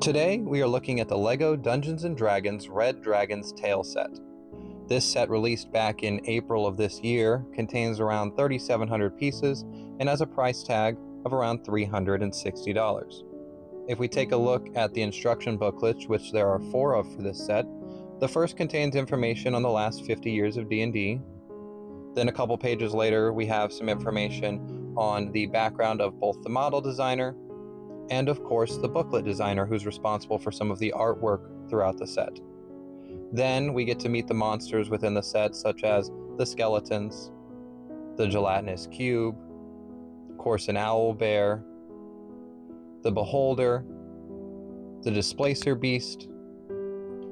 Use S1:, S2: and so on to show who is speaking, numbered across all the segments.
S1: Today, we are looking at the LEGO Dungeons & Dragons Red Dragon's Tale set. This set, released back in April of this year, contains around 3,700 pieces and has a price tag of around $360. If we take a look at the instruction booklets, which there are 4 of for this set, the first contains information on the last 50 years of D&D. Then a couple pages later, we have some information on the background of both the model designer and, of course, the booklet designer who's responsible for some of the artwork throughout the set. Then we get to meet the monsters within the set, such as the skeletons, the gelatinous cube, of course an owl bear, the beholder, the displacer beast,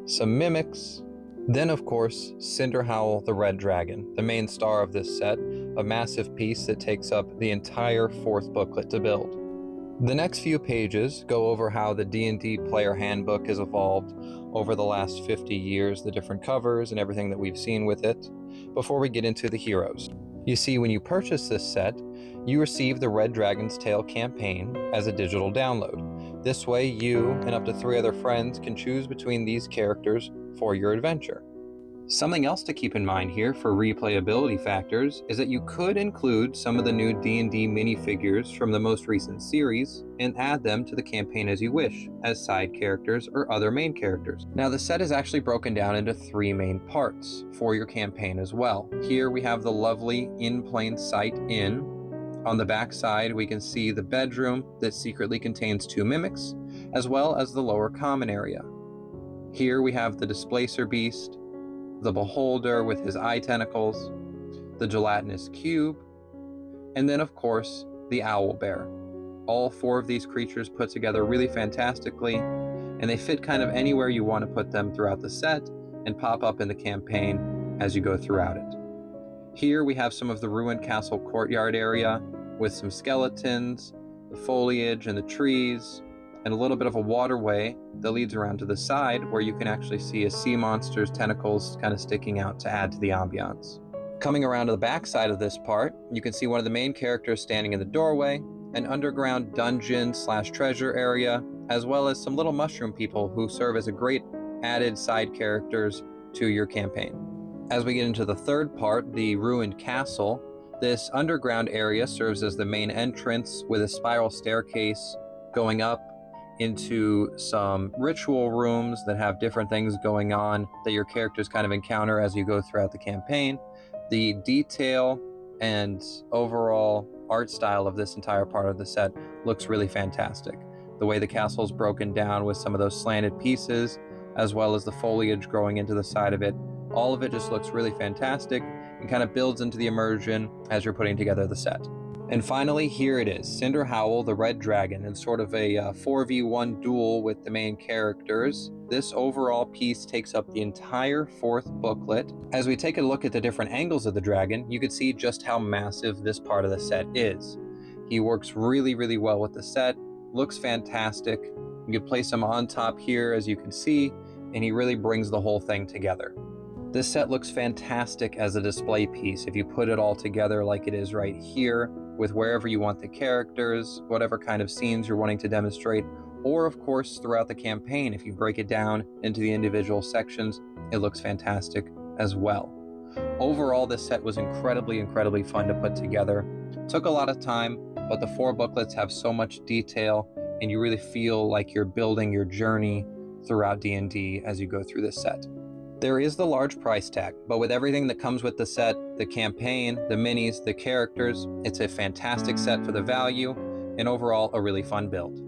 S1: some mimics, then of course Cinderhowl the Red Dragon, the main star of this set, a massive piece that takes up the entire 4th booklet to build. The next few pages go over how the D&D player handbook has evolved over the last 50 years, the different covers and everything that we've seen with it, before we get into the heroes. You see, when you purchase this set, you receive the Red Dragon's Tale campaign as a digital download. This way, you and up to 3 other friends can choose between these characters for your adventure. Something else to keep in mind here for replayability factors is that you could include some of the new D&D minifigures from the most recent series and add them to the campaign as you wish, as side characters or other main characters. Now, the set is actually broken down into 3 main parts for your campaign as well. Here we have the lovely In Plain Sight Inn. On the back side, we can see the bedroom that secretly contains 2 mimics, as well as the lower common area. Here we have the Displacer Beast, the Beholder with his eye tentacles, the gelatinous cube, and then of course the owl bear. All 4 of these creatures put together really fantastically, and they fit kind of anywhere you want to put them throughout the set and pop up in the campaign as you go throughout it. Here we have some of the ruined castle courtyard area with some skeletons, the foliage and the trees, and a little bit of a waterway that leads around to the side where you can actually see a sea monster's tentacles kind of sticking out to add to the ambiance. Coming around to the back side of this part, you can see one of the main characters standing in the doorway, an underground dungeon/treasure area, as well as some little mushroom people who serve as a great added side characters to your campaign. As we get into the third part, the ruined castle, this underground area serves as the main entrance with a spiral staircase going up into some ritual rooms that have different things going on that your characters kind of encounter as you go throughout the campaign. The detail and overall art style of this entire part of the set looks really fantastic. The way the castle is broken down with some of those slanted pieces, as well as the foliage growing into the side of it, all of it just looks really fantastic and kind of builds into the immersion as you're putting together the set. And finally, here it is, Cinderhowl the Red Dragon, in sort of a 4v1 duel with the main characters. This overall piece takes up the entire 4th booklet. As we take a look at the different angles of the dragon, you can see just how massive this part of the set is. He works really, really well with the set, looks fantastic. You can place him on top here, as you can see, and he really brings the whole thing together. This set looks fantastic as a display piece if you put it all together like it is right here, with wherever you want the characters, whatever kind of scenes you're wanting to demonstrate, or of course throughout the campaign. If you break it down into the individual sections, it looks fantastic as well. Overall, this set was incredibly fun to put together. Took a lot of time, but the 4 booklets have so much detail, and you really feel like you're building your journey throughout D&D as you go through this set. There is the large price tag, but with everything that comes with the set, the campaign, the minis, the characters, it's a fantastic set for the value, and overall a really fun build.